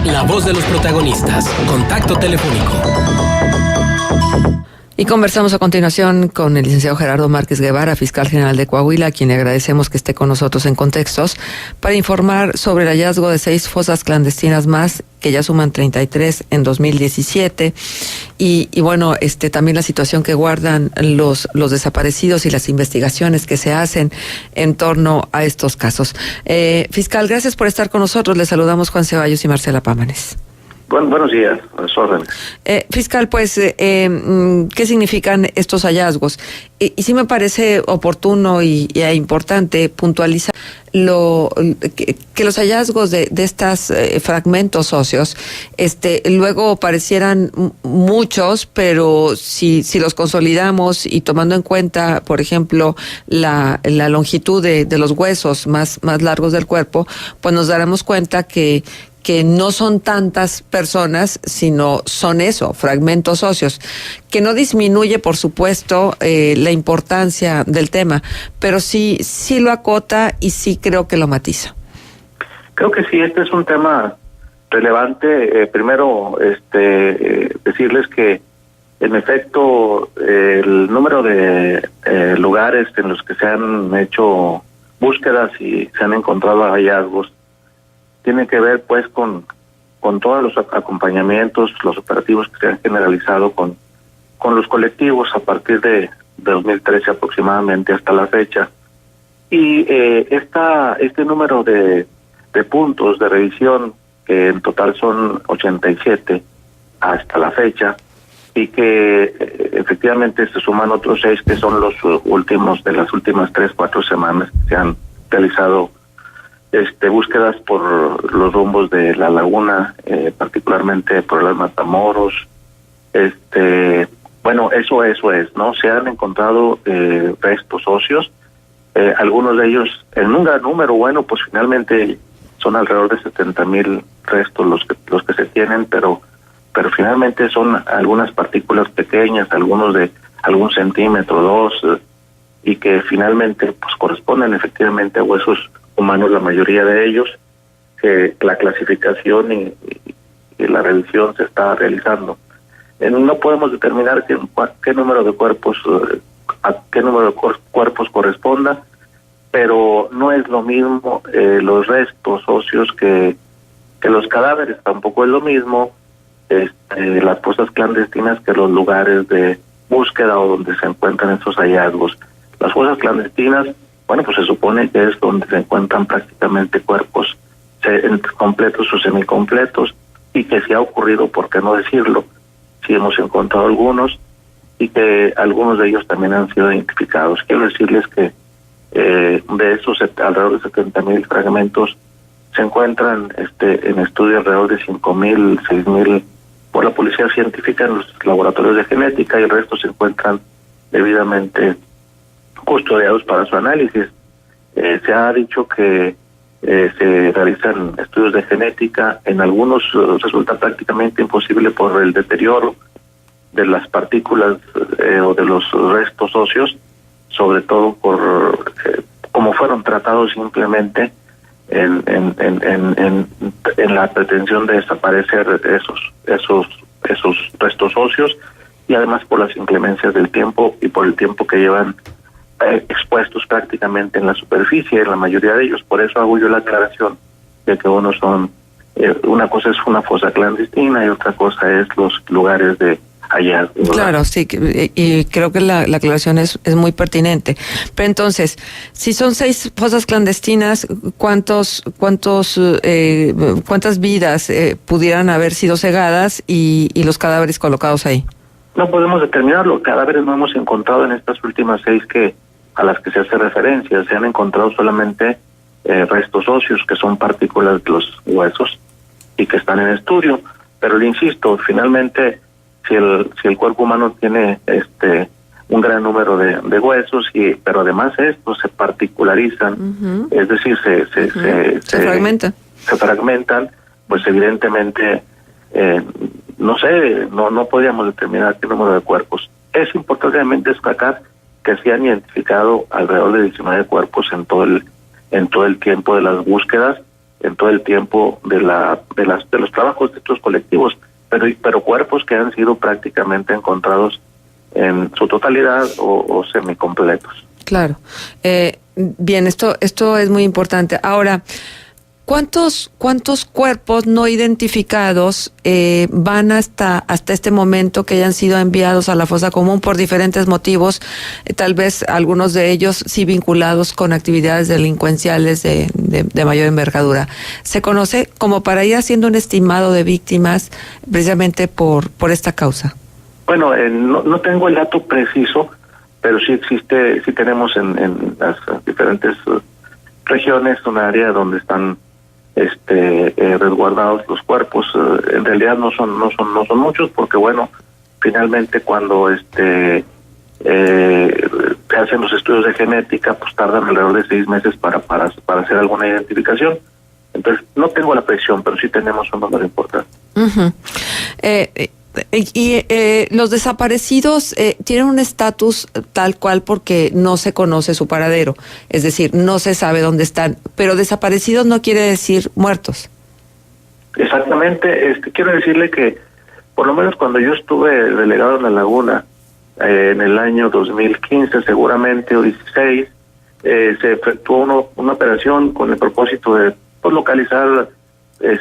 La voz de los protagonistas. Contacto telefónico. Y conversamos a continuación con el licenciado Gerardo Márquez Guevara, fiscal general de Coahuila, a quien le agradecemos que esté con nosotros en Contextos, para informar sobre el hallazgo de 6 fosas clandestinas más, que ya suman 33 en 2017, y bueno, también la situación que guardan los desaparecidos y las investigaciones que se hacen en torno a estos casos. Fiscal, gracias por estar con nosotros. Le saludamos Juan Ceballos y Marcela Pámanes. Buenos días, a sus órdenes. Fiscal, pues, ¿qué significan estos hallazgos? Y sí me parece oportuno y importante puntualizar que los hallazgos de estos fragmentos óseos, luego parecieran muchos, pero si los consolidamos y tomando en cuenta, por ejemplo, la longitud de los huesos más largos del cuerpo, pues nos daremos cuenta que no son tantas personas, sino son fragmentos óseos, que no disminuye, por supuesto, la importancia del tema, pero sí lo acota y sí creo que lo matiza. Creo que sí, este es un tema relevante. Primero, decirles que, en efecto, el número de lugares en los que se han hecho búsquedas y se han encontrado hallazgos tiene que ver pues con todos los acompañamientos, los operativos que se han generalizado con los colectivos a partir de 2013 aproximadamente hasta la fecha. Y este número de puntos de revisión, que en total son 87 hasta la fecha, y que efectivamente se suman otros 6 que son los últimos de las últimas 3-4 semanas que se han realizado búsquedas por los rumbos de la laguna, particularmente por las Matamoros. Bueno, eso es, ¿no? Se han encontrado restos óseos, algunos de ellos en un gran número. Bueno, pues finalmente son alrededor de 70,000 restos los que se tienen, pero finalmente son algunas partículas pequeñas, algunos de algún centímetro, 2, y que finalmente pues corresponden efectivamente a huesos humanos, la mayoría de ellos, que la clasificación y la revisión se está realizando. No podemos determinar qué número de cuerpos, a qué número de cuerpos corresponda, pero no es lo mismo los restos óseos que los cadáveres, tampoco es lo mismo las fosas clandestinas que los lugares de búsqueda o donde se encuentran esos hallazgos. Las fosas clandestinas, bueno, pues se supone que es donde se encuentran prácticamente cuerpos completos o semicompletos, y que si ha ocurrido, por qué no decirlo, si hemos encontrado algunos, y que algunos de ellos también han sido identificados. Quiero decirles que de esos alrededor de 70,000 fragmentos se encuentran en estudio alrededor de 5,000, 6,000 por la policía científica en los laboratorios de genética, y el resto se encuentran debidamente custodiados para su análisis. Se ha dicho que se realizan estudios de genética. En algunos resulta prácticamente imposible por el deterioro de las partículas o de los restos óseos, sobre todo por cómo fueron tratados simplemente en la pretensión de desaparecer esos restos óseos, y además por las inclemencias del tiempo y por el tiempo que llevan expuestos prácticamente en la superficie, en la mayoría de ellos. Por eso hago yo la aclaración de que una cosa es una fosa clandestina y otra cosa es los lugares de hallazgo. Claro, sí, y creo que la aclaración es muy pertinente. Pero entonces, si son 6 fosas clandestinas, ¿cuántas vidas pudieran haber sido cegadas y los cadáveres colocados ahí? No podemos determinarlo. Cadáveres no hemos encontrado en estas últimas 6 a las que se hace referencia. Se han encontrado solamente restos óseos, que son partículas de los huesos y que están en estudio. Pero le insisto, finalmente, si el cuerpo humano tiene un gran número de huesos, pero además estos se particularizan, es decir, se fragmentan, pues evidentemente no podíamos determinar qué número de cuerpos. Es importante destacar que se han identificado alrededor de 19 cuerpos en todo el tiempo de las búsquedas. en todo el tiempo de los trabajos de estos colectivos, pero cuerpos que han sido prácticamente encontrados en su totalidad o semicompletos. Claro. Bien, esto es muy importante. Ahora, ¿cuántos cuerpos no identificados van hasta este momento que hayan sido enviados a la fosa común por diferentes motivos? Tal vez algunos de ellos sí vinculados con actividades delincuenciales de mayor envergadura. ¿Se conoce como para ir haciendo un estimado de víctimas precisamente por esta causa? Bueno, no tengo el dato preciso, pero sí tenemos en las diferentes regiones un área donde están resguardados los cuerpos. En realidad no son muchos, porque bueno, finalmente cuando se hacen los estudios de genética, pues tardan alrededor de 6 meses para hacer alguna identificación. Entonces no tengo la precisión, pero sí tenemos un número importante. Uh-huh. Los desaparecidos tienen un estatus tal cual porque no se conoce su paradero, es decir, no se sabe dónde están, pero desaparecidos no quiere decir muertos. Exactamente, quiero decirle que por lo menos cuando yo estuve delegado en La Laguna, en el año 2015 seguramente, o 16, se efectuó una operación con el propósito de localizar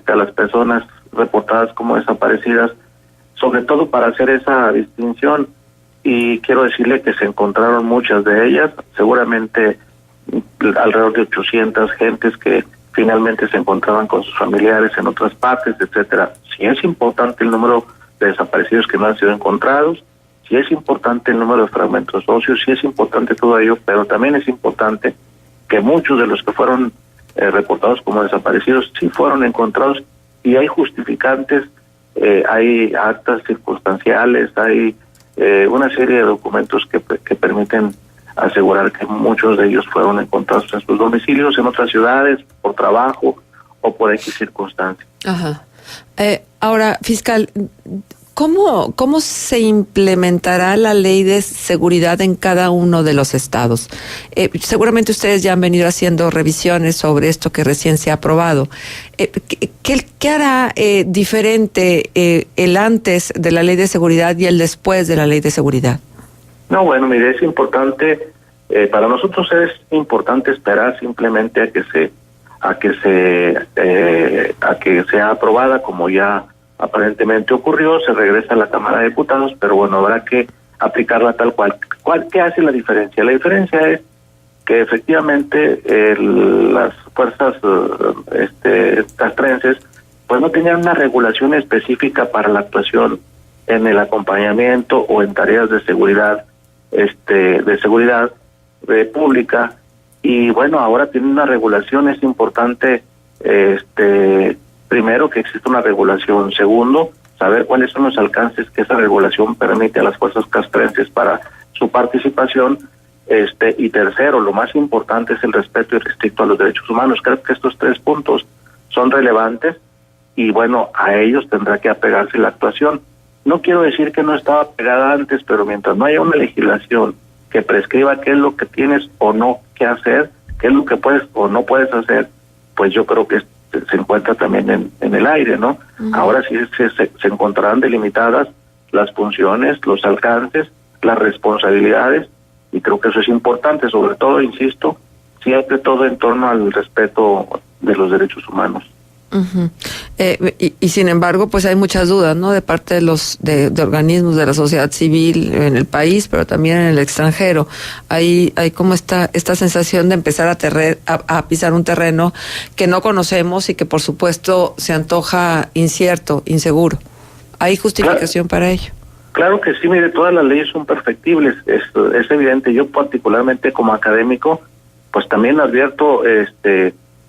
a las personas reportadas como desaparecidas, sobre todo para hacer esa distinción, y quiero decirle que se encontraron muchas de ellas, seguramente alrededor de 800 gentes que finalmente se encontraban con sus familiares en otras partes, etcétera. Sí es importante el número de desaparecidos que no han sido encontrados, sí es importante el número de fragmentos óseos, sí es importante todo ello, pero también es importante que muchos de los que fueron reportados como desaparecidos sí fueron encontrados, y hay justificantes. Hay actas circunstanciales, hay una serie de documentos que permiten asegurar que muchos de ellos fueron encontrados en sus domicilios, en otras ciudades, por trabajo o por X circunstancias. Ajá. Ahora, fiscal, ¿cómo se implementará la ley de seguridad en cada uno de los estados? Seguramente ustedes ya han venido haciendo revisiones sobre esto que recién se ha aprobado. ¿Qué hará diferente el antes de la ley de seguridad y el después de la ley de seguridad? No, bueno, mire, es importante, para nosotros es importante esperar simplemente a que sea aprobada, como ya aparentemente ocurrió, se regresa a la Cámara de Diputados, pero bueno, habrá que aplicarla tal cual. ¿Qué hace la diferencia? La diferencia es que efectivamente las fuerzas castrenses pues no tenían una regulación específica para la actuación en el acompañamiento o en tareas de seguridad pública, y bueno, ahora tienen una regulación. Es importante primero que exista una regulación, segundo, saber cuáles son los alcances que esa regulación permite a las fuerzas castrenses para su participación, y tercero, lo más importante es el respeto irrestricto a los derechos humanos. Creo que estos 3 puntos son relevantes y bueno, a ellos tendrá que apegarse la actuación. No quiero decir que no estaba pegada antes, pero mientras no haya una legislación que prescriba qué es lo que tienes o no que hacer, qué es lo que puedes o no puedes hacer, pues yo creo que se encuentra también en el aire, ¿no? Uh-huh. Ahora sí se encontrarán delimitadas las funciones, los alcances, las responsabilidades, y creo que eso es importante, sobre todo, insisto, siempre todo en torno al respeto de los derechos humanos. Uh-huh. Y sin embargo, pues hay muchas dudas, ¿no? De parte de organismos de la sociedad civil en el país, pero también en el extranjero. Hay como esta sensación de empezar a pisar un terreno que no conocemos y que por supuesto se antoja incierto, inseguro. ¿Hay justificación para ello? Claro que sí, mire, todas las leyes son perfectibles, es evidente. Yo particularmente como académico, pues también advierto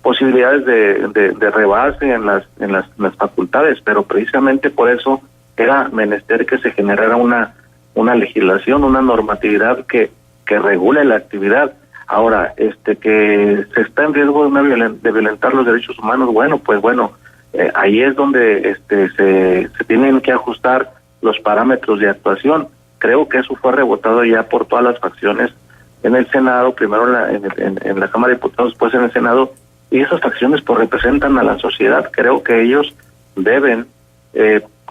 posibilidades de rebase en las facultades, pero precisamente por eso era menester que se generara una legislación, una normatividad que regule la actividad. Ahora, que se está en riesgo de violentar los derechos humanos, ahí es donde se tienen que ajustar los parámetros de actuación. Creo que eso fue rebotado ya por todas las facciones en el Senado, primero en la Cámara de Diputados, después en el Senado, y esas acciones pues representan a la sociedad. Creo que ellos deben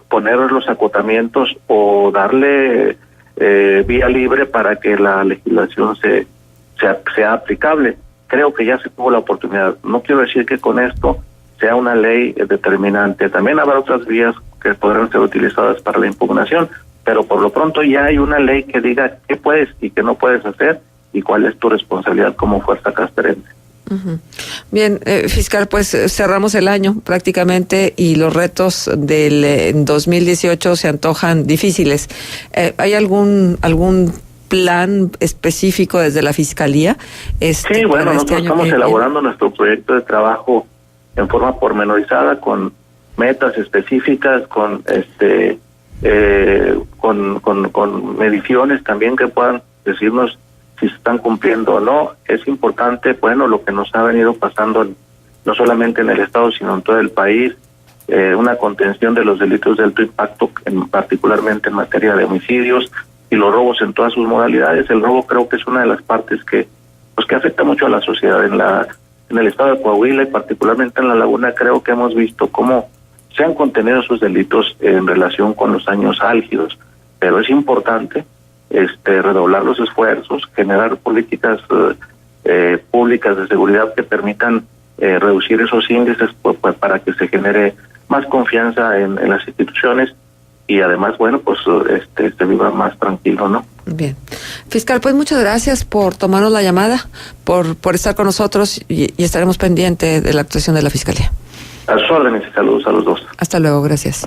poner los acotamientos o darle vía libre para que la legislación sea aplicable. Creo que ya se tuvo la oportunidad. No quiero decir que con esto sea una ley determinante. También habrá otras vías que podrán ser utilizadas para la impugnación, pero por lo pronto ya hay una ley que diga qué puedes y qué no puedes hacer y cuál es tu responsabilidad como fuerza castrense. Uh-huh. Bien, fiscal, pues cerramos el año prácticamente y los retos del 2018 se antojan difíciles. ¿Hay algún plan específico desde la Fiscalía? Sí, bueno, nosotros estamos elaborando nuestro proyecto de trabajo en forma pormenorizada, con metas específicas, con mediciones también que puedan decirnos si se están cumpliendo o no. Es importante, bueno, lo que nos ha venido pasando no solamente en el estado, sino en todo el país, una contención de los delitos de alto impacto, particularmente en materia de homicidios y los robos en todas sus modalidades. El robo creo que es una de las partes que afecta mucho a la sociedad. En el estado de Coahuila y particularmente en La Laguna, creo que hemos visto cómo se han contenido esos delitos en relación con los años álgidos, pero es importante redoblar los esfuerzos, generar políticas públicas de seguridad que permitan reducir esos índices para que se genere más confianza en las instituciones y además, bueno, pues se viva más tranquilo, ¿no? Bien. Fiscal, pues muchas gracias por tomarnos la llamada, por estar con nosotros y estaremos pendientes de la actuación de la Fiscalía. A sus órdenes y saludos a los dos. Hasta luego, gracias.